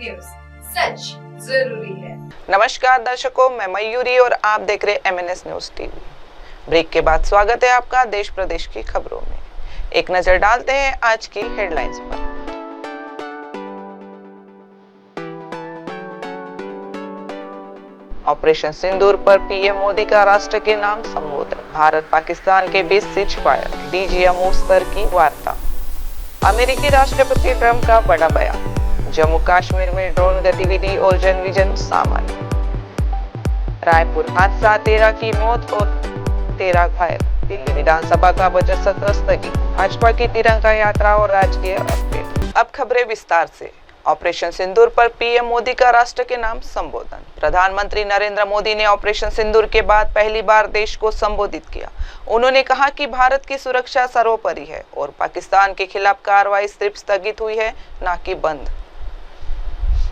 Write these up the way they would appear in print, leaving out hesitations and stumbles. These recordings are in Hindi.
न्यूज, सच जरूरी है। नमस्कार दर्शकों, मैं मयूरी और आप देख रहे MNS न्यूज टीवी। ब्रेक के बाद स्वागत है आपका देश प्रदेश की खबरों में। एक नजर डालते हैं आज की हेडलाइंस पर। ऑपरेशन सिंदूर पर पीएम मोदी का राष्ट्र के नाम संबोधन। भारत पाकिस्तान के बीच सीज फायर, DGMO स्तर की वार्ता। अमेरिकी राष्ट्रपति ट्रंप का बड़ा बयान। जम्मू कश्मीर में ड्रोन गतिविधि और जनविजन सामान्य। रायपुर हादसा, 13 की मौत और 13 घायल। दिल्ली विधानसभा का बजट सत्र स्थगित। भाजपा की तिरंगा यात्रा और राजकीय अपडेट। अब खबरें विस्तार से। ऑपरेशन सिंदूर पर पीएम मोदी का राष्ट्र के नाम संबोधन। प्रधानमंत्री नरेंद्र मोदी ने ऑपरेशन सिंदूर के बाद पहली बार देश को संबोधित किया। उन्होंने कहा कि भारत की सुरक्षा सर्वोपरि है और पाकिस्तान के खिलाफ कार्रवाई सिर्फ स्थगित हुई है, न कि बंद।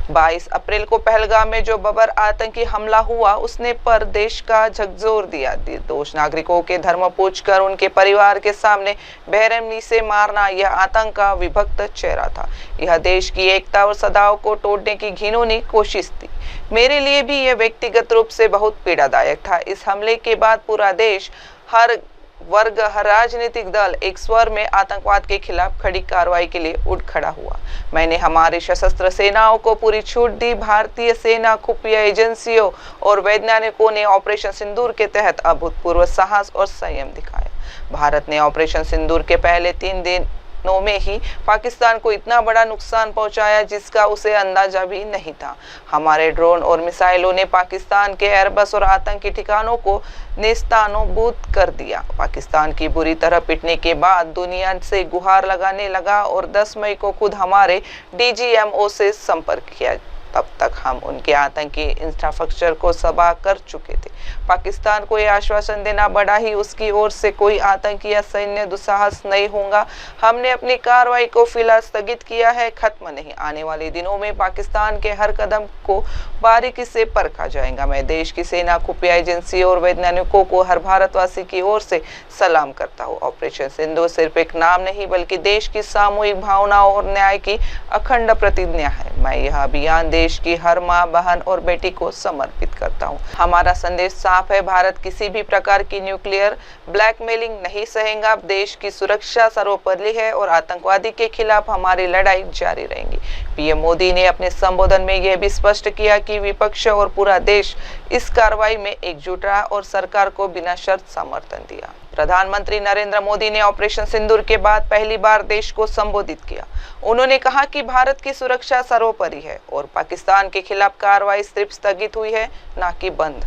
22 अप्रैल को पहलगाम में जो बर्बर आतंकी हमला हुआ, उसने पर देश का झकझोर दिया। निर्दोष नागरिकों के धर्म पूछकर उनके परिवार के सामने बेरहमी से मारना यह आतंक का विभक्त चेहरा था। यह देश की एकता और सद्भाव को तोड़ने की घिनौनी कोशिश थी। मेरे लिए भी यह व्यक्तिगत रूप से बहुत पीड़ादायक था। इस हमले के बाद पूरा देश, हर वर्ग, हर राजनीतिक दल एक स्वर में आतंकवाद के खिलाफ खड़ी कार्रवाई के लिए उठ खड़ा हुआ। मैंने हमारी सशस्त्र सेनाओं को पूरी छूट दी। भारतीय सेना, खुफिया एजेंसियों और वैज्ञानिकों ने ऑपरेशन सिंदूर के तहत अभूतपूर्व साहस और संयम दिखाया। भारत ने ऑपरेशन सिंदूर के पहले 3 दिनों में ही पाकिस्तान को इतना बड़ा नुकसान पहुंचाया जिसका उसे अंदाजा भी नहीं था। हमारे ड्रोन और मिसाइलों ने पाकिस्तान के एयरबस और आतंकी ठिकानों को नेस्तनाबूद कर दिया। पाकिस्तान की बुरी तरह पिटने के बाद दुनिया से गुहार लगाने लगा और 10 मई को खुद हमारे DGMO से संपर्क किया। तब तक हम उनके आतंकी इंफ्रास्ट्रक्चर को तबाह कर चुके थे। पाकिस्तान को यह आश्वासन देना बड़ा ही उसकी ओर से कोई आतंकी या सैन्य दुस्साहस नहीं होगा। हमने अपनी कार्रवाई को फिलहाल स्थगित किया है, खत्म नहीं। आने वाले दिनों में पाकिस्तान के हर कदम को बारीकी से परखा जाएगा। मैं देश की सेना, खुफिया एजेंसी और वैज्ञानिकों को हर भारतवासी की ओर से सलाम करता हूँ। ऑपरेशन सिंदूर सिर्फ एक नाम नहीं बल्कि देश की सामूहिक भावनाओं और न्याय की अखंड प्रतिज्ञा है। मैं यह अभियान देश की हर माँ, बहन और बेटी को समर्पित करता हूँ। हमारा संदेश साफ है, भारत किसी भी प्रकार की न्यूक्लियर ब्लैकमेलिंग नहीं सहेगा। देश की सुरक्षा सर्वोपरि है और आतंकवादी के खिलाफ हमारी लड़ाई जारी रहेगी। पीएम मोदी ने अपने संबोधन में यह भी स्पष्ट किया कि विपक्ष और पूरा देश इस कार्रवाई में एकजुट रहा और सरकार को बिना शर्त समर्थन दिया। प्रधानमंत्री नरेंद्र मोदी ने ऑपरेशन सिंदूर के बाद पहली बार देश को संबोधित किया। उन्होंने कहा कि भारत की सुरक्षा सर्वोपरि है और पाकिस्तान के खिलाफ कार्रवाई सिर्फ स्थगित हुई है, न कि बंद।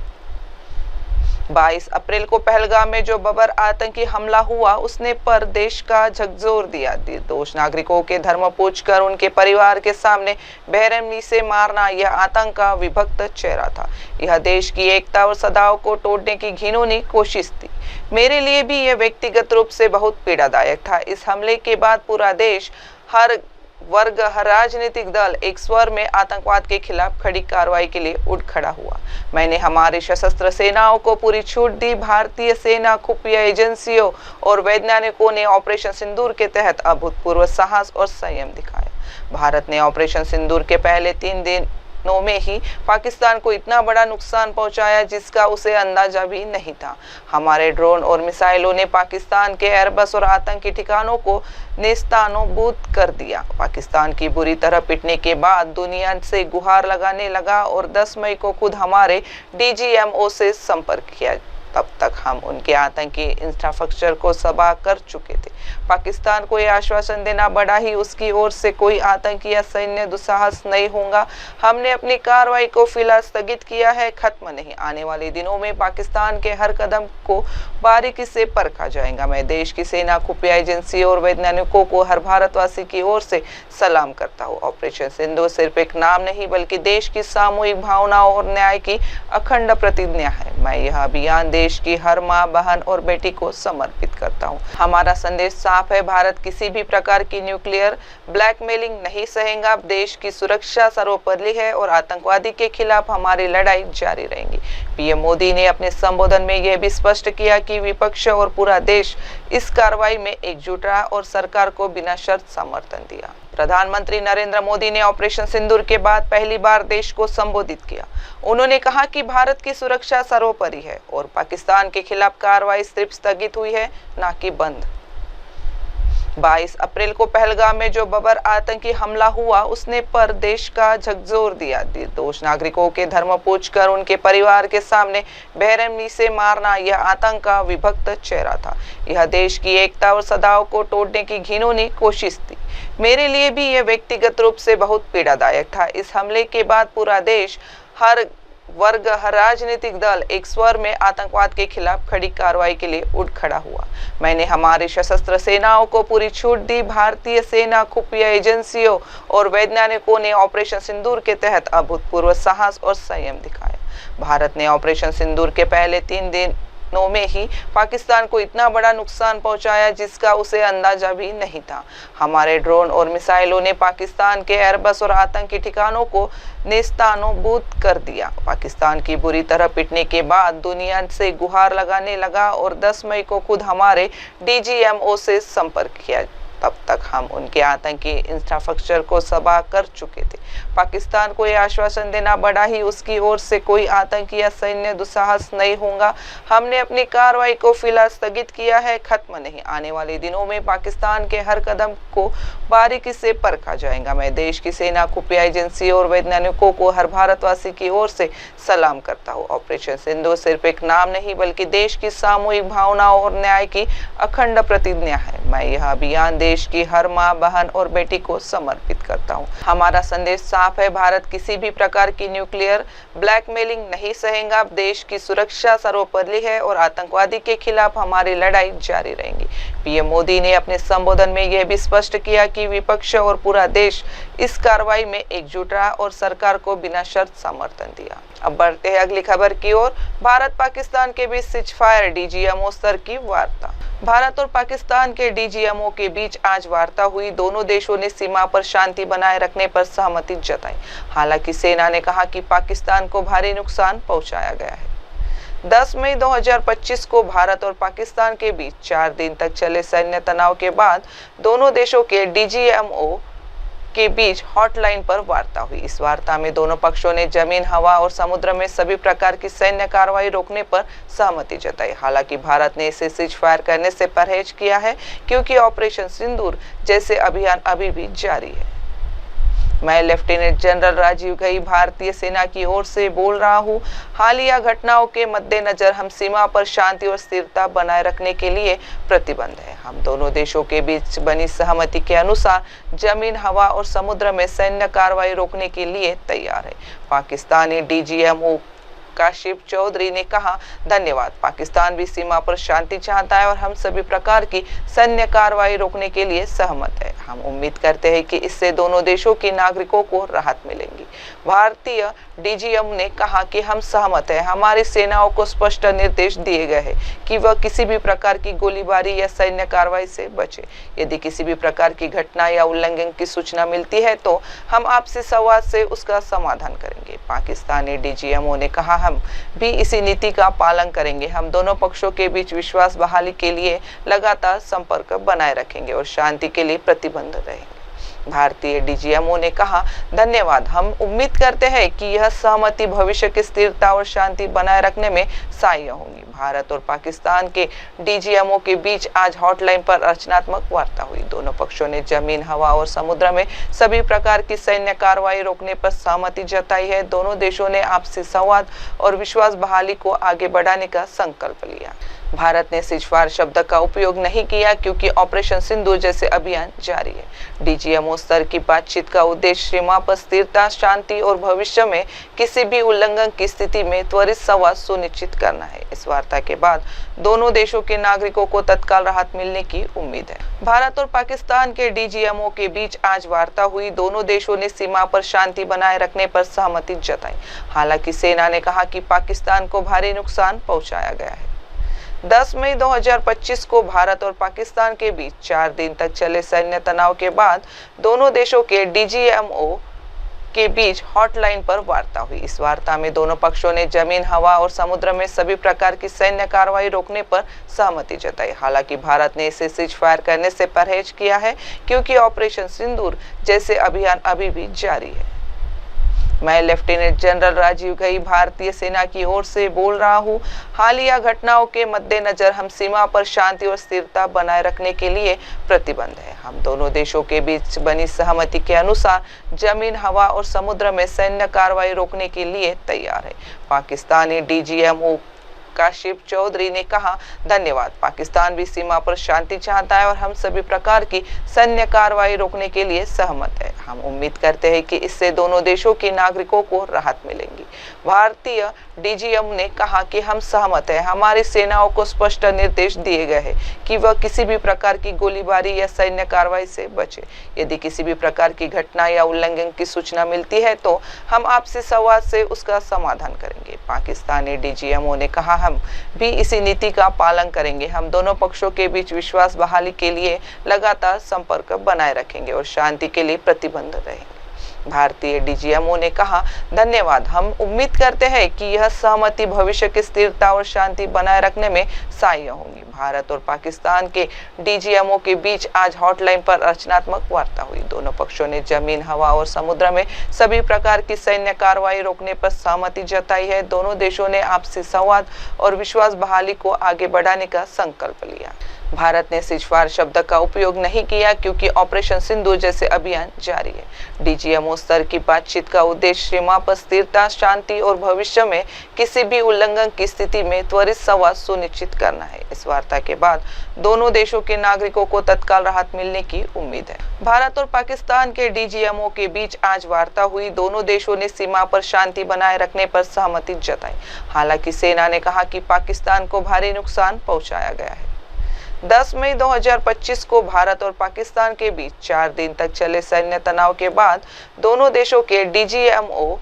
22 अप्रैल को पहलगाम में जो बर्बर आतंकी हमला हुआ, उसने पर देश का झकझोर दिया। निर्दोष नागरिकों के धर्म पूछकर उनके परिवार के सामने बेरहमी से मारना यह आतंक का विभक्त चेहरा था। यह देश की एकता और सद्भाव को तोड़ने की घिनौनी कोशिश थी। मेरे लिए भी यह व्यक्तिगत रूप से बहुत पीड़ादायक था। इस हमले के बाद पूरा देश, हर वर्ग, हर राजनीतिक दल एक स्वर में आतंकवाद के खिलाफ खड़ी कार्रवाई के लिए उठ खड़ा हुआ। मैंने हमारी सशस्त्र सेनाओं को पूरी छूट दी। भारतीय सेना, खुफिया एजेंसियों और वैज्ञानिकों ने ऑपरेशन सिंदूर के तहत अभूतपूर्व साहस और संयम दिखाया। भारत ने ऑपरेशन सिंदूर के पहले 3 दिनों में ही पाकिस्तान को इतना बड़ा नुकसान पहुंचाया जिसका उसे अंदाजा भी नहीं था। हमारे ड्रोन और मिसाइलों ने पाकिस्तान के एयरबस और आतंकी ठिकानों को नेस्तनाबूद कर दिया। पाकिस्तान की बुरी तरह पिटने के बाद दुनिया से गुहार लगाने लगा और 10 मई को खुद हमारे DGMO से संपर्क किया। तब तक हम उनके आतंकी इंफ्रास्ट्रक्चर को तबाह कर चुके थे। पाकिस्तान को यह आश्वासन देना बड़ा ही उसकी ओर से कोई आतंकी या सैन्य दुस्साहस नहीं होगा। हमने अपनी कार्रवाई को फिलहाल स्थगित किया है, खत्म नहीं। आने वाले दिनों में पाकिस्तान के हर कदम को बारीकी से परखा जाएगा। मैं देश की सेना, खुफिया एजेंसी और वैज्ञानिकों को हर भारतवासी की ओर से सलाम करता हूँ। ऑपरेशन सिंदूर सिर्फ एक नाम नहीं बल्कि देश की सामूहिक भावनाओं और न्याय की अखंड प्रतिज्ञा है। मैं यह अभियान देश की हर माँ, बहन और बेटी को समर्पित करता हूं। हमारा संदेश साफ है, भारत किसी भी प्रकार की न्यूक्लियर ब्लैकमेलिंग नहीं सहेगा। देश की सुरक्षा सर्वोपरि है और आतंकवादी के खिलाफ हमारी लड़ाई जारी रहेगी। पीएम मोदी ने अपने संबोधन में यह भी स्पष्ट किया कि विपक्ष और पूरा देश इस कार्रवाई में एकजुट रहा और सरकार को बिना शर्त समर्थन दिया। प्रधानमंत्री नरेंद्र मोदी ने ऑपरेशन सिंदूर के बाद पहली बार देश को संबोधित किया। उन्होंने कहा कि भारत की सुरक्षा सर्वोपरि है और पाकिस्तान के खिलाफ कार्रवाई सिर्फ स्थगित हुई है, न कि बंद। 22 अप्रैल को पहलगाम में जो बर्बर आतंकी हमला हुआ उसने पर देश का झकझोर दिया। निर्दोष नागरिकों के धर्म पूछकर उनके परिवार के सामने बेरहमी से मारना यह आतंक का विभक्त चेहरा था। यह देश की एकता और सद्भाव को तोड़ने की घिनौनी कोशिश थी। मेरे लिए भी यह व्यक्तिगत रूप से बहुत पीड़ादायक था। इस हमले के बाद पूरा देश, हर वर्ग, हर राजनीतिक दल एक स्वर में आतंकवाद के खिलाफ खड़ी कार्रवाई के लिए उठ खड़ा हुआ। मैंने हमारी सशस्त्र सेनाओं को पूरी छूट दी। भारतीय सेना, खुफिया एजेंसियों और वैज्ञानिकों ने ऑपरेशन सिंदूर के तहत अभूतपूर्व साहस और संयम दिखाया। भारत ने ऑपरेशन सिंदूर के पहले 3 दिनों में ही पाकिस्तान को इतना बड़ा नुकसान पहुंचाया जिसका उसे अंदाजा भी नहीं था। हमारे ड्रोन और मिसाइलों ने पाकिस्तान के एयरबस और आतंकी ठिकानों को नेस्तनाबूद कर दिया। पाकिस्तान की बुरी तरह पिटने के बाद दुनिया से गुहार लगाने लगा और 10 मई को खुद हमारे डीजीएमओ से संपर्क किया। तब तक हम उनके आतंकी इंफ्रास्ट्रक्चर को तबाह कर चुके थे। पाकिस्तान को यह आश्वासन देना बड़ा ही उसकी ओर से कोई आतंकी या सैन्य दुस्साहस नहीं होगा। हमने अपनी कार्रवाई को फिलहाल स्थगित किया है, खत्म नहीं। आने वाले दिनों में पाकिस्तान के हर कदम को बारीकी से परखा जाएगा। मैं देश की सेना, खुफिया एजेंसी और वैज्ञानिकों को हर भारतवासी की ओर से सलाम करता हूँ। ऑपरेशन सिंदूर सिर्फ एक नाम नहीं बल्कि देश की सामूहिक भावनाओं और न्याय की अखंड प्रतिज्ञा है। मैं यह अभियान देश की हर माँ, बहन और बेटी को समर्पित करता हूँ। हमारा संदेश साफ है, भारत किसी भी प्रकार की न्यूक्लियर ब्लैकमेलिंग नहीं सहेगा। देश की सुरक्षा सर्वोपरि है और आतंकवादी के खिलाफ हमारी लड़ाई जारी रहेगी। पीएम मोदी ने अपने संबोधन में यह भी स्पष्ट किया कि विपक्ष और पूरा देश इस कार्रवाई में एकजुट रहा और सरकार को बिना शर्त समर्थन दिया। अब बढ़ते हैं अगली खबर की ओर। भारत पाकिस्तान के बीच सीजफायर, डीजीएमओ स्तर की वार्ता। भारत और पाकिस्तान के डीजीएमओ के बीच आज वार्ता हुई। दोनों देशों ने सीमा पर शांति बनाए रखने पर सहमति जताई। हालांकि सेना ने कहा कि पाकिस्तान को भारी नुकसान पहुंचाया गया है। 10 मई 2025 को भारत और पाकिस्तान के बीच 4 दिन तक चले सैन्य तनाव के बाद दोनों देशों के डीजीएमओ के बीच हॉटलाइन पर वार्ता हुई। इस वार्ता में दोनों पक्षों ने जमीन, हवा और समुद्र में सभी प्रकार की सैन्य कार्रवाई रोकने पर सहमति जताई। हालांकि भारत ने इसे सीजफायर करने से परहेज किया है क्योंकि ऑपरेशन सिंदूर जैसे अभियान अभी भी जारी है। मैं लेफ्टिनेंट जनरल राजीव घई भारतीय सेना की ओर से बोल रहा हूं। हालिया घटनाओं के मद्देनजर हम सीमा पर शांति और स्थिरता बनाए रखने के लिए प्रतिबद्ध हैं। हम दोनों देशों के बीच बनी सहमति के अनुसार जमीन, हवा और समुद्र में सैन्य कार्रवाई रोकने के लिए तैयार है। पाकिस्तानी डीजीएमओ काशिफ चौधरी ने कहा, धन्यवाद। पाकिस्तान भी सीमा पर शांति चाहता है और हम सभी प्रकार की सैन्य कार्रवाई रोकने के लिए सहमत है। हम उम्मीद करते हैं कि इससे दोनों देशों के नागरिकों को राहत मिलेगी। भारतीय डीजीएम ने कहा कि हम सहमत हैं। हमारी सेनाओं को स्पष्ट निर्देश दिए गए हैं कि वह किसी भी प्रकार की गोलीबारी या सैन्य कार्रवाई से बचे। यदि किसी भी प्रकार की घटना या उल्लंघन की सूचना मिलती है तो हम आपसी संवाद से उसका समाधान करेंगे। पाकिस्तानी डीजीएमओ ने कहा, हम भी इसी नीति का पालन करेंगे। हम दोनों पक्षों के बीच विश्वास बहाली के लिए लगातार संपर्क बनाए रखेंगे और शांति के लिए प्रतिबद्ध रहेंगे। भारतीय डीजीएमओ ने कहा, धन्यवाद। हम उम्मीद करते हैं कि यह सहमति भविष्य की स्थिरता और शांति बनाए रखने में सहायक होगी। भारत और पाकिस्तान के डीजीएमओ के बीच आज हॉटलाइन पर रचनात्मक वार्ता हुई। दोनों पक्षों ने जमीन, हवा और समुद्र में सभी प्रकार की सैन्य कार्रवाई रोकने पर सहमति जताई है। दोनों देशों ने आपसी संवाद और विश्वास बहाली को आगे बढ़ाने का संकल्प लिया। भारत ने सीजफायर शब्द का उपयोग नहीं किया क्योंकि ऑपरेशन सिंदूर जैसे अभियान जारी है। डीजीएमओ स्तर की बातचीत का उद्देश्य सीमा पर स्थिरता, शांति और भविष्य में किसी भी उल्लंघन की स्थिति में त्वरित संवाद सुनिश्चित करना है। इस वार्ता के बाद दोनों देशों के नागरिकों को तत्काल राहत मिलने की उम्मीद है। भारत और पाकिस्तान के डीजीएमओ के बीच आज वार्ता हुई। दोनों देशों ने सीमा पर शांति बनाए रखने पर सहमति जताई। हालांकि सेना ने कहा कि पाकिस्तान को भारी नुकसान पहुंचाया गया है। 10 मई 2025 को भारत और पाकिस्तान के बीच 4 दिन तक चले सैन्य तनाव के बाद दोनों देशों के डीजीएमओ के बीच हॉटलाइन पर वार्ता हुई। इस वार्ता में दोनों पक्षों ने जमीन, हवा और समुद्र में सभी प्रकार की सैन्य कार्रवाई रोकने पर सहमति जताई। हालांकि भारत ने इसे सीज फायर करने से परहेज किया है क्योंकि ऑपरेशन सिंदूर जैसे अभियान अभी भी जारी है। मैं लेफ्टिनेंट जनरल राजीव घई भारतीय सेना की ओर से बोल रहा हूं। हालिया घटनाओं के मद्देनजर हम सीमा पर शांति और स्थिरता बनाए रखने के लिए प्रतिबद्ध हैं। हम दोनों देशों के बीच बनी सहमति के अनुसार जमीन, हवा और समुद्र में सैन्य कार्रवाई रोकने के लिए तैयार है। पाकिस्तानी डीजीएमओ काशिफ चौधरी ने कहा, धन्यवाद। पाकिस्तान भी सीमा पर शांति चाहता है और हम सभी प्रकार की सैन्य कार्रवाई रोकने के लिए सहमत है। हम उम्मीद करते हैं कि इससे दोनों देशों के नागरिकों को राहत मिलेगी। भारतीय डीजीएम ने कहा कि हम सहमत हैं। हमारी सेनाओं को स्पष्ट निर्देश दिए गए हैं कि वह किसी भी प्रकार की गोलीबारी या सैन्य कार्रवाई से बचे। यदि किसी भी प्रकार की घटना या उल्लंघन की सूचना मिलती है तो हम आपसी संवाद से उसका समाधान करेंगे। पाकिस्तानी डीजीएमओ ने कहा, हम भी इसी नीति का पालन करेंगे। हम दोनों पक्षों के बीच विश्वास बहाली के लिए लगातार संपर्क बनाए रखेंगे और शांति के लिए प्रतिबद्ध रहेंगे। भारतीय डीजीएमओ ने कहा, धन्यवाद। हम उम्मीद करते हैं कि यह सहमति भविष्य की स्थिरता और शांति बनाए रखने में सहायक होगी। भारत और पाकिस्तान के डीजीएमओ के बीच आज हॉटलाइन पर रचनात्मक वार्ता हुई। दोनों पक्षों ने जमीन, हवा और समुद्र में सभी प्रकार की सैन्य कार्रवाई रोकने पर सहमति जताई है। दोनों देशों ने आपसी संवाद और विश्वास बहाली को आगे बढ़ाने का संकल्प लिया। भारत ने सीजफायर शब्द का उपयोग नहीं किया क्योंकि ऑपरेशन सिंदूर जैसे अभियान जारी है। डीजीएमओ स्तर की बातचीत का उद्देश्य सीमा पर स्थिरता, शांति और भविष्य में किसी भी उल्लंघन की स्थिति में त्वरित संवाद सुनिश्चित करना है। इस वार्ता के बाद दोनों देशों के नागरिकों को तत्काल राहत मिलने की उम्मीद है। भारत और पाकिस्तान के डीजीएमओ के बीच आज वार्ता हुई। दोनों देशों ने सीमा पर शांति बनाए रखने पर सहमति जताई। हालांकि सेना ने कहा कि पाकिस्तान को भारी नुकसान पहुंचाया गया है। 10 मई 2025 को भारत और पाकिस्तान के बीच 4 दिन तक चले सैन्य तनाव के बाद दोनों देशों के डीजीएमओ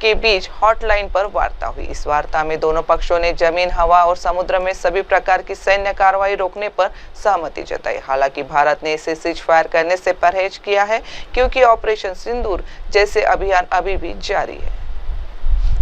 के बीच हॉटलाइन पर वार्ता हुई। इस वार्ता में दोनों पक्षों ने जमीन, हवा और समुद्र में सभी प्रकार की सैन्य कार्रवाई रोकने पर सहमति जताई। हालांकि भारत ने इसे सीज फायर करने से परहेज किया है क्योंकि ऑपरेशन सिंदूर जैसे अभियान अभी भी जारी है।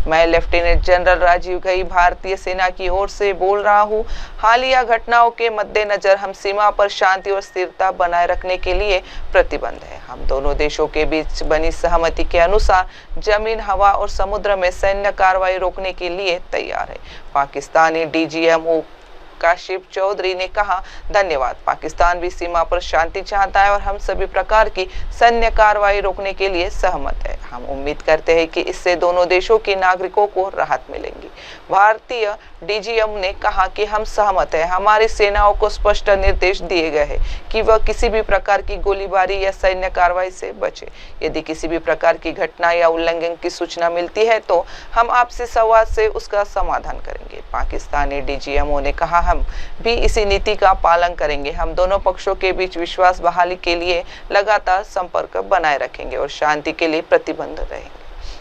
मैं लेफ्टिनेंट जनरल राजीव घई भारतीय सेना की ओर से बोल रहा हूं। हालिया घटनाओं के मद्देनजर हम सीमा पर शांति और स्थिरता बनाए रखने के लिए प्रतिबद्ध हैं। हम दोनों देशों के बीच बनी सहमति के अनुसार जमीन, हवा और समुद्र में सैन्य कार्रवाई रोकने के लिए तैयार है। पाकिस्तानी डीजीएमओ काशिफ चौधरी ने कहा, धन्यवाद। पाकिस्तान भी सीमा पर शांति चाहता है और हम सभी प्रकार की सैन्य कार्रवाई रोकने के लिए सहमत है। हम उम्मीद करते हैं कि इससे दोनों देशों के नागरिकों को राहत मिलेगी। भारतीय डीजीएम ने कहा कि हम सहमत हैं। हमारी सेनाओं को स्पष्ट निर्देश दिए गए हैं कि वह किसी भी प्रकार की गोलीबारी या सैन्य कार्रवाई से बचे। यदि किसी भी प्रकार की घटना या उल्लंघन की सूचना मिलती है तो हम आपसी संवाद से उसका समाधान करेंगे। पाकिस्तानी डीजीएमओ ने कहा, हम भी इसी नीति का पालन करेंगे। हम दोनों पक्षों के बीच विश्वास बहाली के लिए लगातार संपर्क बनाए रखेंगे और शांति के लिए प्रतिबद्ध रहेंगे।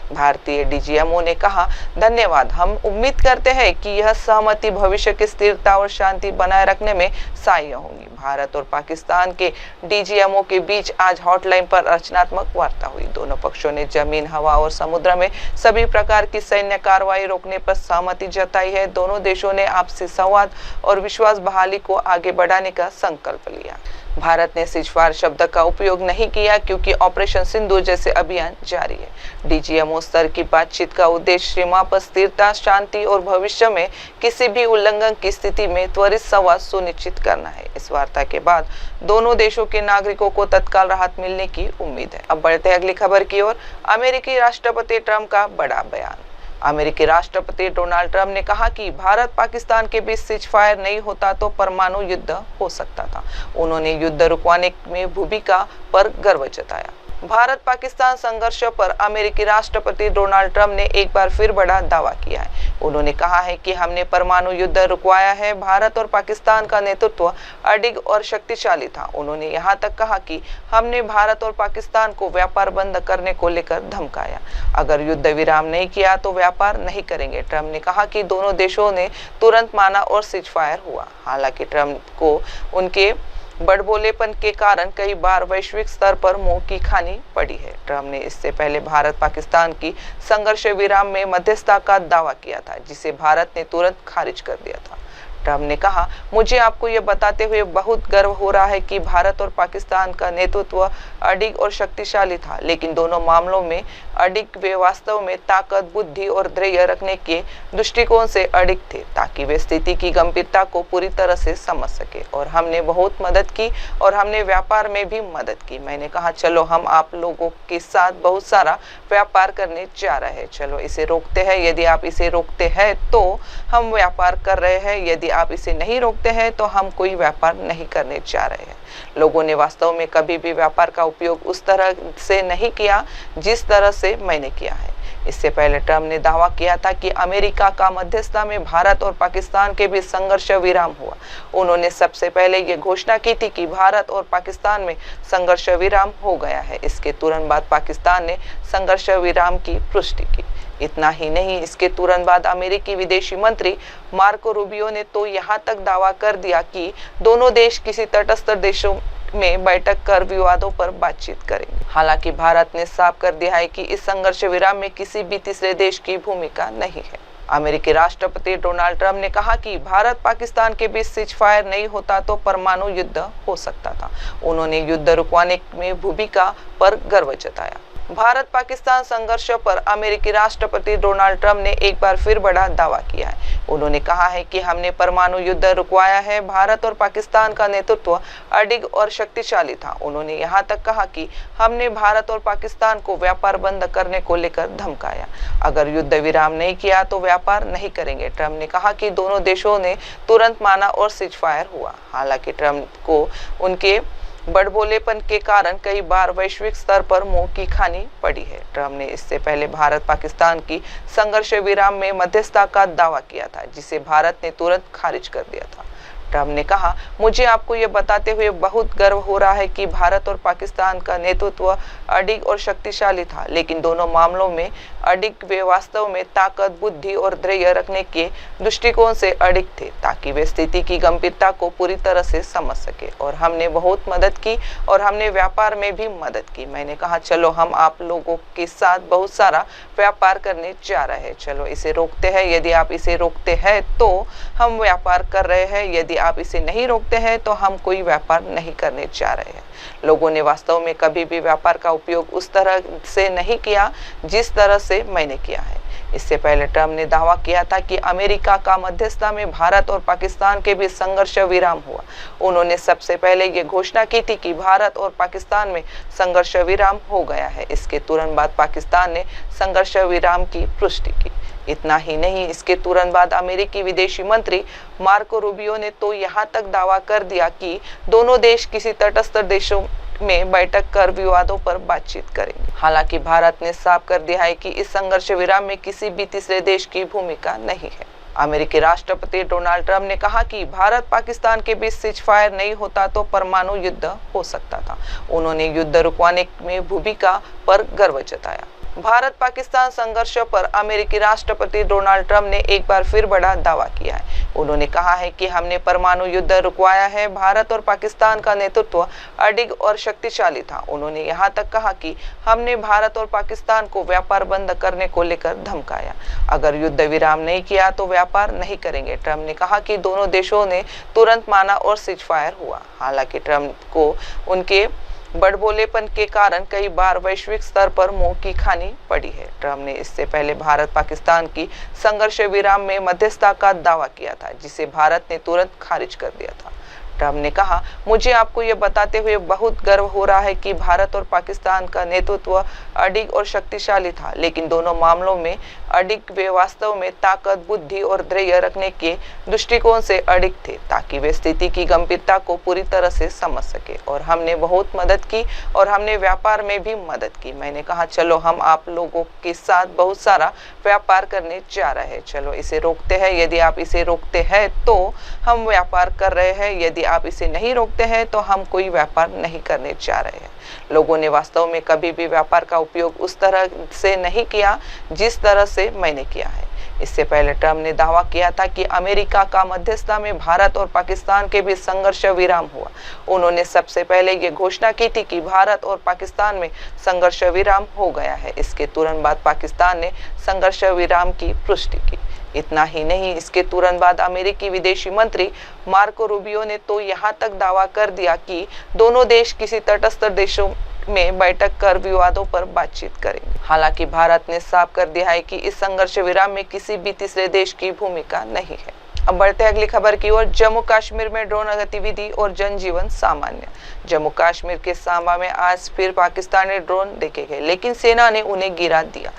भारतीय डीजीएमओ ने कहा, धन्यवाद। हम उम्मीद करते हैं कि यह सहमति भविष्य की स्थिरता और शांति बनाए रखने में सहायक होगी। भारत और पाकिस्तान के डीजीएमओ के बीच आज हॉटलाइन पर रचनात्मक वार्ता हुई। दोनों पक्षों ने जमीन, हवा और समुद्र में सभी प्रकार की सैन्य कार्रवाई रोकने पर सहमति जताई है। दोनों देशों ने आपसी संवाद और विश्वास बहाली को आगे बढ़ाने का संकल्प लिया। भारत ने सीजफायर शब्द का उपयोग नहीं किया क्योंकि ऑपरेशन सिंदूर जैसे अभियान जारी है। डीजीएमओ स्तर की बातचीत का उद्देश्य सीमा पर स्थिरता, शांति और भविष्य में किसी भी उल्लंघन की स्थिति में त्वरित संवाद सुनिश्चित करना है। इस वार्ता के बाद दोनों देशों के नागरिकों को तत्काल राहत मिलने की उम्मीद है। अब बढ़ते अगली खबर की ओर। अमेरिकी राष्ट्रपति ट्रंप का बड़ा बयान। अमेरिकी राष्ट्रपति डोनाल्ड ट्रंप ने कहा कि भारत पाकिस्तान के बीच सीज फायर नहीं होता तो परमाणु युद्ध हो सकता था। उन्होंने युद्ध रुकवाने में भूमिका पर गर्व जताया। भारत पाकिस्तान संघर्ष पर अमेरिकी राष्ट्रपति डोनाल्ड ट्रंप ने एक बार फिर बड़ा दावा किया है। उन्होंने कहा है कि हमने परमाणु युद्ध रुकवाया है। भारत और पाकिस्तान का नेतृत्व अडिग और शक्तिशाली था। उन्होंने यहां तक कहा कि हमने भारत और पाकिस्तान को व्यापार बंद करने को लेकर धमकाया। अगर युद्ध विराम नहीं किया तो व्यापार नहीं करेंगे। ट्रंप ने कहा कि दोनों देशों ने तुरंत माना और सीजफायर हुआ। हालांकि ट्रंप को उनके बड़बोलेपन के कारण कई बार वैश्विक स्तर पर मुंह की खानी पड़ी है। ट्रंप ने इससे पहले भारत पाकिस्तान की संघर्ष विराम में मध्यस्थता का दावा किया था, जिसे भारत ने तुरंत खारिज कर दिया था। ट्रंप ने कहा, मुझे आपको यह बताते हुए बहुत गर्व हो रहा है कि भारत और पाकिस्तान का नेतृत्व अडिग और शक्तिशाली था, लेकिन दोनों मामलों में अडिग वे वास्तव में ताकत, बुद्धि और धैर्य रखने के दृष्टिकोण से अडिग थे, ताकि वे स्थिति की गंभीरता को पूरी तरह से समझ सके। और हमने बहुत मदद की और हमने व्यापार में भी मदद की। मैंने कहा, चलो हम आप लोगों के साथ बहुत सारा व्यापार करने जा रहे हैं, चलो इसे रोकते हैं। यदि आप इसे रोकते हैं तो हम व्यापार कर रहे हैं, यदि आप इसे नहीं रोकते हैं तो हम कोई व्यापार नहीं करने जा रहे हैं। लोगों ने वास्तव में कभी भी व्यापार का उपयोग उस तरह से नहीं किया जिस तरह से मैंने किया है। इससे पहले ट्रंप ने दावा किया था कि अमेरिका का मध्यस्थता में भारत और पाकिस्तान के बीच संघर्ष विराम हुआ। उन्होंने सबसे पहले ये घोषणा की थी कि भारत और पाकिस्तान में संघर्ष विराम हो गया है। इसके तुरंत बाद पाकिस्तान ने संघर्ष विराम की पुष्टि की। इतना ही नहीं, इसके तुरंत बाद अमेरिकी विदेशी मंत्री मार्को रूबियो ने तो यहाँ तक दावा कर दिया कि दोनों देश किसी तटस्थ देशों में बैठक कर विवादों पर बातचीत करेंगे। हालांकि भारत ने साफ कर दिया है कि इस संघर्ष विराम में किसी भी तीसरे देश की भूमिका नहीं है। अमेरिकी राष्ट्रपति डोनाल्ड ट्रंप ने कहा कि भारत पाकिस्तान के बीच सीजफायर नहीं होता तो परमाणु युद्ध हो सकता था। उन्होंने युद्ध रुकवाने में भूमिका पर गर्व जताया। भारत पाकिस्तान संघर्ष पर अमेरिकी राष्ट्रपति डोनाल्ड ट्रंप ने एक बार फिर बड़ा दावा किया है। उन्होंने कहा है कि हमने परमाणु युद्ध रुकवाया है। भारत और पाकिस्तान का नेतृत्व अडिग और शक्तिशाली था। उन्होंने यहां तक कहा कि हमने भारत और पाकिस्तान को व्यापार बंद करने को लेकर धमकाया। अगर युद्ध विराम नहीं किया तो व्यापार नहीं करेंगे। ट्रंप ने कहा कि दोनों देशों ने तुरंत माना और सीजफायर हुआ। हालांकि ट्रंप को उनके बड़बोलेपन के कारण कई बार वैश्विक स्तर पर मुंह की खानी पड़ी है। ट्रंप ने इससे पहले भारत पाकिस्तान की संघर्ष विराम में मध्यस्थता का दावा किया था, जिसे भारत ने तुरंत खारिज कर दिया था। ट्रंप ने कहा, मुझे आपको यह बताते हुए बहुत गर्व हो रहा है कि भारत और पाकिस्तान का नेतृत्व अडिग और शक्तिशाली था, लेकिन दोनों मामलों में अडिग वे वास्तव में ताकत, बुद्धि और धैर्य रखने के दृष्टिकोण से अडिग थे, ताकि वे स्थिति की गंभीरता को पूरी तरह से समझ सके। और हमने बहुत मदद की और हमने व्यापार में भी मदद की। मैंने कहा, चलो हम आप लोगों के साथ बहुत सारा व्यापार करने जा रहे हैं, चलो इसे रोकते हैं। यदि आप इसे रोकते हैं तो हम व्यापार कर रहे हैं, यदि आप इसे नहीं रोकते हैं तो हम कोई व्यापार नहीं करने जा रहे हैं। लोगों ने वास्तव में कभी भी व्यापार का उपयोग उस तरह से नहीं किया जिस तरह से मैंने किया है। इससे पहले ट्रंप ने दावा किया था कि अमेरिका का मध्यस्थता में भारत और पाकिस्तान के बीच संघर्ष विराम हुआ। उन्होंने सबसे पहले ये घोषणा की थी कि भारत और पाकिस्तान में संघर्ष विराम हो गया है। इसके तुरंत बाद पाकिस्तान ने संघर्ष विराम की पुष्टि की। इतना ही नहीं, इसके तुरंत बाद अमेरिकी विदेशी मंत्री मार्को रूबियो ने तो यहाँ तक दावा कर दिया कि दोनों देश किसी तटस्थ देशों में बैठक कर विवादों पर बातचीत करेंगे। हालांकि भारत ने साफ कर दिया है कि इस संघर्ष विराम में किसी भी तीसरे देश की भूमिका नहीं है। अमेरिकी राष्ट्रपति डोनाल्ड ट्रंप ने कहा कि भारत पाकिस्तान के बीच सीजफायर नहीं होता तो परमाणु युद्ध हो सकता था। उन्होंने युद्ध रुकवाने में भूमिका पर गर्व जताया। भारत पाकिस्तान संघर्ष पर अमेरिकी राष्ट्रपति डोनाल्ड ट्रंप ने एक बार फिर बड़ा दावा किया है। उन्होंने कहा है कि हमने परमाणु युद्ध रुकवाया है। भारत और पाकिस्तान का नेतृत्व अडिग और शक्तिशाली था। उन्होंने यहाँ तक कहा कि हमने भारत और पाकिस्तान को व्यापार बंद करने को लेकर धमकाया। अगर युद्ध विराम नहीं किया तो व्यापार नहीं करेंगे। ट्रंप ने कहा कि दोनों देशों ने तुरंत माना और सीजफायर हुआ। हालांकि ट्रंप को उनके बड़बोलेपन के कारण कई बार वैश्विक स्तर पर मुंह की खानी पड़ी है। ट्रंप ने इससे पहले भारत पाकिस्तान की संघर्ष विराम में मध्यस्थता का दावा किया था, जिसे भारत ने तुरंत खारिज कर दिया था। ट्रम्प ने कहा, मुझे आपको ये बताते हुए बहुत गर्व हो रहा है कि भारत और पाकिस्तान का नेतृत्व अडिग और शक्तिशाली था, लेकिन दोनों मामलों में अडिग वे वास्तव में ताकत, बुद्धि और धैर्य रखने के दृष्टिकोण से अडिग थे, ताकि वे स्थिति की गंभीरता को पूरी तरह से समझ सके। और हमने बहुत मदद की और हमने व्यापार में भी मदद की। मैंने कहा, चलो हम आप लोगों के साथ बहुत सारा व्यापार करने जा रहे हैं, चलो इसे रोकते हैं। यदि आप इसे रोकते हैं तो हम व्यापार कर रहे हैं, यदि आप इसे नहीं रोकते हैं तो हम कोई व्यापार नहीं करने जा रहे हैं। लोगों ने वास्तव में कभी भी व्यापार का उपयोग उस तरह से नहीं किया जिस तरह से मैंने किया है। इससे पहले ट्रम्प ने दावा किया था कि अमेरिका का मध्यस्थता में भारत और पाकिस्तान के बीच संघर्ष विराम हुआ। उन्होंने सबसे पहले ये घोषणा की थी कि भारत और पाकिस्तान में संघर्ष विराम हो गया है। इसके तुरंत बाद पाकिस्तान ने संघर्ष विराम की पुष्टि की। इतना ही नहीं, इसके तुरंत बाद अमेरिकी विदेशी मंत्री मार्को रूबियो ने तो यहाँ तक दावा कर दिया कि दोनों देश किसी तटस्थ देशों में बैठक कर विवादों पर बातचीत करेंगे। हालांकि भारत ने साफ कर दिया है कि इस संघर्ष विराम में किसी भी तीसरे देश की भूमिका नहीं है। अब बढ़ते हैं अगली खबर की ओर। जम्मू कश्मीर में ड्रोन गतिविधि और जनजीवन सामान्य। जम्मू कश्मीर के सांबा में आज फिर पाकिस्तानी ड्रोन देखे गए, लेकिन सेना ने उन्हें गिरा दिया।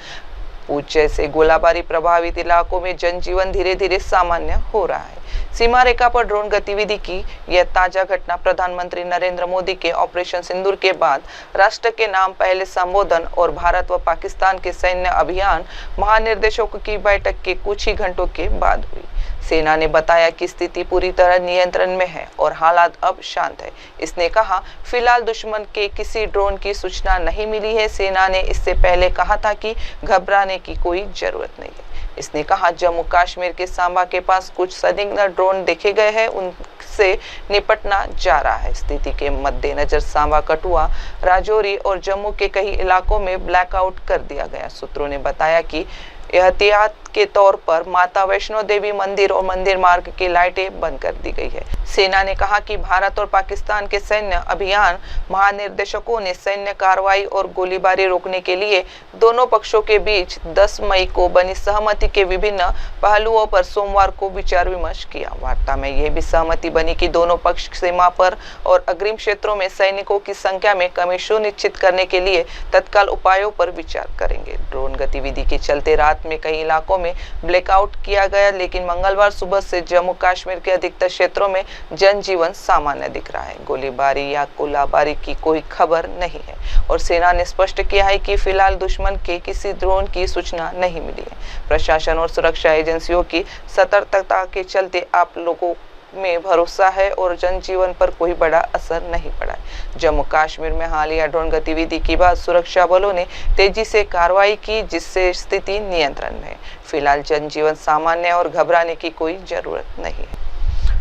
पूंछ जैसे गोलाबारी प्रभावित इलाकों में जनजीवन धीरे धीरे सामान्य हो रहा है। सीमा रेखा पर ड्रोन गतिविधि की यह ताजा घटना प्रधानमंत्री नरेंद्र मोदी के ऑपरेशन सिंदूर के बाद राष्ट्र के नाम पहले संबोधन और भारत व पाकिस्तान के सैन्य अभियान महानिर्देशकों की बैठक के कुछ ही घंटों के बाद हुई। सेना ने बताया कि स्थिति पूरी तरह नियंत्रण में है और हालात अब शांत है। इसने कहा, फिलहाल दुश्मन के किसी ड्रोन की सूचना नहीं मिली है। सेना ने इससे पहले कहा था कि घबराने की कोई जरूरत नहीं है। इसने कहा, जम्मू कश्मीर के सांबा के पास कुछ संदिग्ध ड्रोन देखे गए हैं, उनसे निपटना जा रहा है। स्थिति के मद्देनजर सांबा, कठुआ, राजौरी और जम्मू के कई इलाकों में ब्लैकआउट कर दिया गया। सूत्रों ने बताया कि एहतियात के तौर पर माता वैष्णो देवी मंदिर और मंदिर मार्ग की लाइटें बंद कर दी गई है। सेना ने कहा कि भारत और पाकिस्तान के सैन्य अभियान महानिर्देशकों ने सैन्य कार्रवाई और गोलीबारी रोकने के लिए दोनों पक्षों के बीच 10 मई को बनी सहमति के विभिन्न पहलुओं पर सोमवार को विचार विमर्श किया। वार्ता में यह भी सहमति बनी कि दोनों पक्ष सीमा पर और अग्रिम क्षेत्रों में सैनिकों की संख्या में कमी सुनिश्चित करने के लिए तत्काल उपायों पर विचार करेंगे। ड्रोन गतिविधि के चलते रात में कई इलाकों में ब्लैकआउट किया गया, लेकिन मंगलवार सुबह से जम्मू कश्मीर के अधिकतर क्षेत्रों में जनजीवन सामान्य दिख रहा है। गोलीबारी या गोलाबारी की कोई खबर नहीं है और सेना ने स्पष्ट किया है कि फिलहाल दुश्मन के किसी ड्रोन की सूचना नहीं मिली है। प्रशासन और सुरक्षा एजेंसियों की सतर्कता के चलते आप लोगों में भरोसा है और जनजीवन पर कोई बड़ा असर नहीं पड़ा है। जम्मू कश्मीर में हालिया ड्रोन गतिविधि के बाद सुरक्षा बलों ने तेजी से कार्रवाई की, जिससे स्थिति नियंत्रण में है। फिलहाल जनजीवन सामान्य और घबराने की कोई जरूरत नहीं है।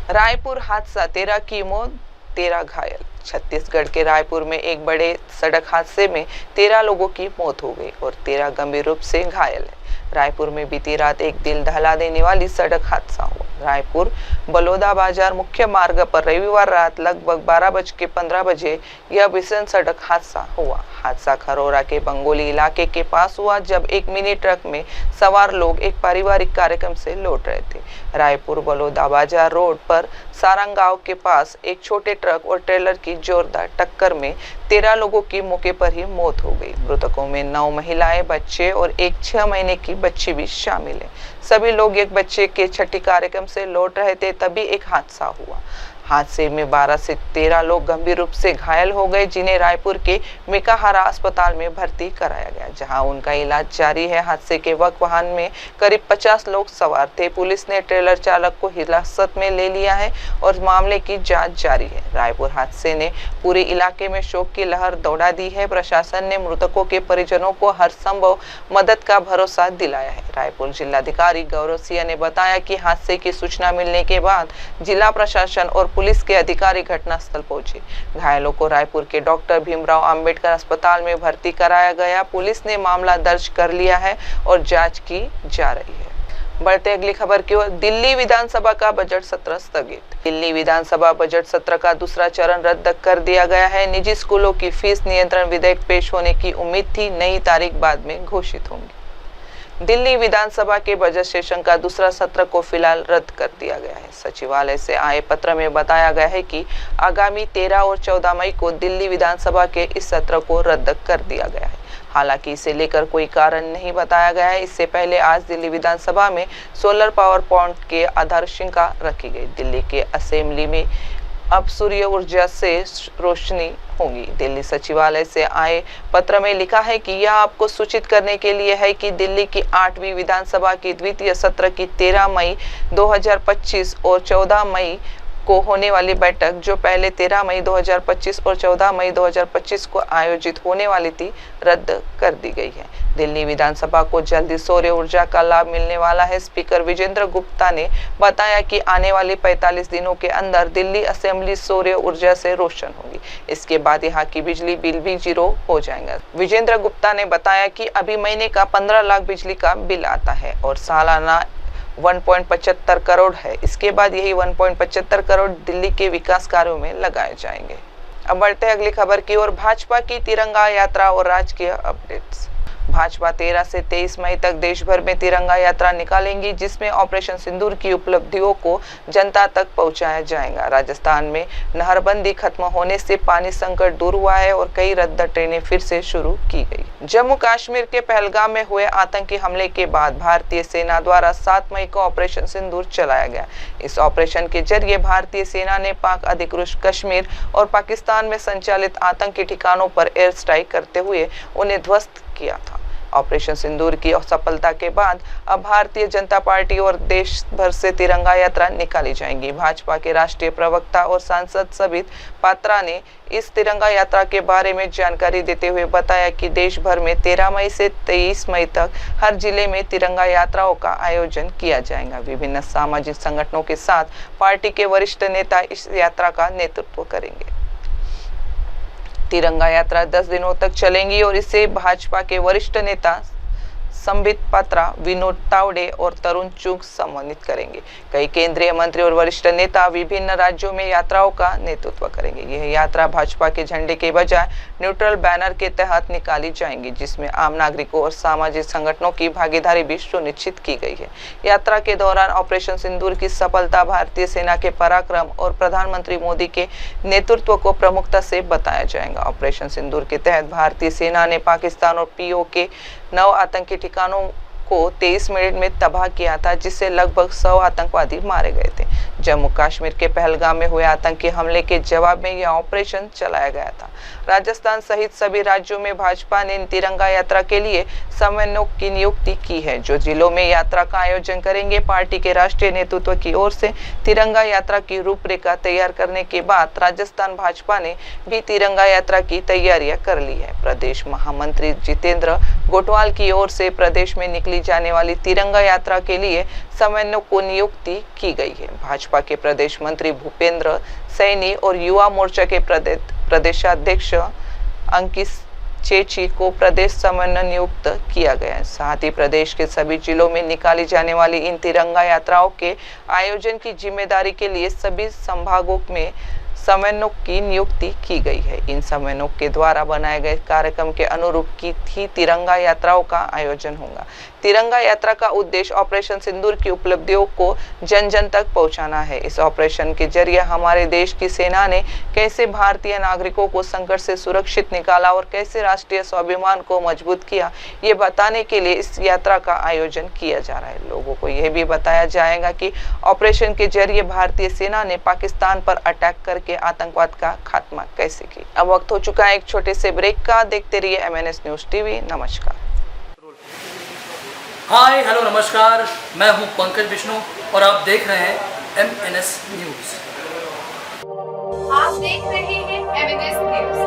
रायपुर हादसा, 13 की मौत, 13 घायल। छत्तीसगढ़ के रायपुर में एक बड़े सड़क हादसे में 13 लोगों की मौत हो गई और 13 गंभीर रूप से घायल है। रायपुर में बीती रात एक दिल दहला देने वाली सड़क हादसा हुआ। रायपुर बलौदा बाजार मुख्य मार्ग पर रविवार रात लगभग 12:15 बजे यह भीषण सड़क हादसा हुआ। हादसा खरोरा के बंगोली इलाके के पास हुआ, जब एक मिनी ट्रक में सवार लोग एक पारिवारिक कार्यक्रम से लौट रहे थे। रायपुर बलौदा बाजार रोड पर सारंग गांव के पास एक छोटे ट्रक और ट्रेलर की जोरदार टक्कर में 13 लोगों की मौके पर ही मौत हो गई। मृतकों में 9 महिलाएं, बच्चे और एक 6 महीने की बच्ची भी शामिल है। सभी लोग एक बच्चे के छठी कार्यक्रम से लौट रहे थे, तभी एक हादसा हुआ। हादसे में 12 से 13 लोग गंभीर रूप से घायल हो गए, जिन्हें रायपुर के मिकाहारा अस्पताल में भर्ती कराया गया, जहां उनका इलाज जारी है। हादसे के वक्त वाहन में करीब 50 लोग सवार थे। पुलिस ने ट्रेलर चालक को हिरासत में ले लिया है और मामले की जांच जारी है। रायपुर हादसे ने पूरे इलाके में शोक की लहर दौड़ा दी है। प्रशासन ने मृतकों के परिजनों को हर संभव मदद का भरोसा दिलाया है। रायपुर जिलाधिकारी गौरव सिंह ने बताया कि हादसे की सूचना मिलने के बाद जिला प्रशासन और पुलिस के अधिकारी घटनास्थल पहुंचे। घायलों को रायपुर के डॉक्टर भीमराव अंबेडकर अस्पताल में भर्ती कराया गया। पुलिस ने मामला दर्ज कर लिया है और जांच की जा रही है। बढ़ते अगली खबर की ओर। दिल्ली विधानसभा का बजट सत्र स्थगित। दिल्ली विधानसभा बजट सत्र का दूसरा चरण रद्द कर दिया गया है। निजी स्कूलों की फीस नियंत्रण विधेयक पेश होने की उम्मीद थी, नई तारीख बाद में घोषित होंगी। दिल्ली विधानसभा के बजट सेशन का दूसरा सत्र को फिलहाल रद्द कर दिया गया है। सचिवालय से आए पत्र में बताया गया है कि आगामी 13 और 14 मई को दिल्ली विधानसभा के इस सत्र को रद्द कर दिया गया है। हालांकि इसे लेकर कोई कारण नहीं बताया गया है। इससे पहले आज दिल्ली विधानसभा में सोलर पावर प्लांट के आधारशिला रखी गई। दिल्ली के असेंबली में अब सूर्य ऊर्जा से रोशनी होगी। दिल्ली सचिवालय से आए पत्र में लिखा है कि यह आपको सूचित करने के लिए है कि दिल्ली की 8वीं विधानसभा की द्वितीय सत्र की 13 मई 2025 और 14 मई को होने वाली बैठक, जो पहले 13 मई 2025 और 14 मई 2025 को आयोजित होने वाली थी, रद्द कर दी गई है। दिल्ली विधानसभा को जल्दी सौर ऊर्जा का लाभ मिलने वाला है। स्पीकर विजेंद्र गुप्ता ने बताया कि आने वाले 45 दिनों के अंदर दिल्ली असेंबली सौर ऊर्जा से रोशन होगी। इसके बाद यहाँ की बिजली बिल भी 0 हो जाएगा। विजेंद्र गुप्ता ने बताया कि अभी महीने का 15 लाख बिजली का बिल आता है और सालाना 1.75 करोड़ है। इसके बाद यही 1.75 करोड़ दिल्ली के विकास कार्यों में लगाए जाएंगे। अब बढ़ते हैं अगली खबर की ओर। भाजपा की तिरंगा यात्रा और राजकीय अपडेट्स। भाजपा 13 से 23 मई तक देश भर में तिरंगा यात्रा निकालेंगी, जिसमें ऑपरेशन सिंदूर की उपलब्धियों को जनता तक पहुंचाया जाएगा। राजस्थान में नहरबंदी खत्म होने से पानी संकट दूर हुआ है और कई रद्द ट्रेनें फिर से शुरू की गई। जम्मू कश्मीर के पहलगाम में हुए आतंकी हमले के बाद भारतीय सेना द्वारा 7 मई को ऑपरेशन सिंदूर चलाया गया। इस ऑपरेशन के जरिए भारतीय सेना ने पाक अधिकृत कश्मीर और पाकिस्तान में संचालित आतंकी ठिकानों पर एयर स्ट्राइक करते हुए उन्हें ध्वस्त किया था। ऑपरेशन सिंदूर की सफलता के बाद अब भारतीय जनता पार्टी और देश भर से तिरंगा यात्रा निकाली जाएगी। भाजपा के राष्ट्रीय प्रवक्ता और सांसद संबित पात्रा ने इस तिरंगा यात्रा के बारे में जानकारी देते हुए बताया कि देश भर में 13 मई से 23 मई तक हर जिले में तिरंगा यात्राओं का आयोजन किया जाएगा। विभिन्न सामाजिक संगठनों के साथ पार्टी के वरिष्ठ नेता इस यात्रा का नेतृत्व करेंगे। तिरंगा यात्रा 10 दिनों तक चलेंगी और इसे भाजपा के वरिष्ठ नेता संबित पात्रा, विनोद तावड़े और तरुण चुग संबोधित करेंगे। कई केंद्रीय मंत्री और वरिष्ठ नेता विभिन्न राज्यों में यात्राओं का नेतृत्व करेंगे। यह यात्रा भाजपा के झंडे के बजाय न्यूट्रल बैनर के तहत निकाली जाएंगी, जिसमें आम नागरिकों और सामाजिक संगठनों की भागीदारी भी सुनिश्चित की गई है। यात्रा के दौरान ऑपरेशन सिंदूर की सफलता, भारतीय सेना के पराक्रम और प्रधानमंत्री मोदी के नेतृत्व को प्रमुखता से बताया जाएगा। ऑपरेशन सिंदूर के तहत भारतीय सेना ने पाकिस्तान और पीओके 9 आतंकी ठिकानों को 23 मिनट में तबाह किया था, जिससे लगभग 100 आतंकवादी मारे गए थे। जम्मू कश्मीर के पहलगाम में हुए आतंकी हमले के जवाब में यह ऑपरेशन चलाया गया था। राजस्थान सहित सभी राज्यों में भाजपा ने तिरंगा यात्रा के लिए समन्वयक की नियुक्ति की है, जो जिलों में यात्रा का आयोजन करेंगे। पार्टी के राष्ट्रीय नेतृत्व की ओर से तिरंगा यात्रा की रूपरेखा तैयार करने के बाद राजस्थान भाजपा ने भी तिरंगा यात्रा की तैयारियां कर ली है। प्रदेश महामंत्री जितेंद्र गोटवाल की ओर से प्रदेश में निकली जाने वाली तिरंगा यात्रा के लिए समन्वयक को नियुक्ति की गई है। भाजपा के प्रदेश मंत्री भूपेंद्र सैनी और युवा मोर्चा के प्रदेशाध्यक्ष अंकित चेची को प्रदेश समन्वय नियुक्त किया गया है। साथ ही प्रदेश के सभी जिलों में निकाली जाने वाली इन तिरंगा यात्राओं के आयोजन की जिम्मेदारी के लिए सभी संभागों में समन्वयक की नियुक्ति की गई है। इन समन्वयक के द्वारा बनाए गए कार्यक्रम के अनुरूप की ही तिरंगा यात्राओं का आयोजन होगा। तिरंगा यात्रा का उद्देश्य ऑपरेशन सिंदूर की उपलब्धियों को जन जन तक पहुंचाना है। इस ऑपरेशन के जरिए हमारे देश की सेना ने कैसे भारतीय नागरिकों को संकट से सुरक्षित निकाला और कैसे राष्ट्रीय स्वाभिमान को मजबूत किया, ये बताने के लिए इस यात्रा का आयोजन किया जा रहा है। लोगों को यह भी बताया जाएगा कि ऑपरेशन के जरिए भारतीय सेना ने पाकिस्तान पर अटैक करके आतंकवाद का खात्मा कैसे किया। अब वक्त हो चुका है एक छोटे से ब्रेक का। देखते रहिए MNS न्यूज टीवी। नमस्कार। हाय हेलो नमस्कार, मैं हूं पंकज विष्णु और आप देख रहे हैं MNS न्यूज। आप देख रहे हैं MNS न्यूज।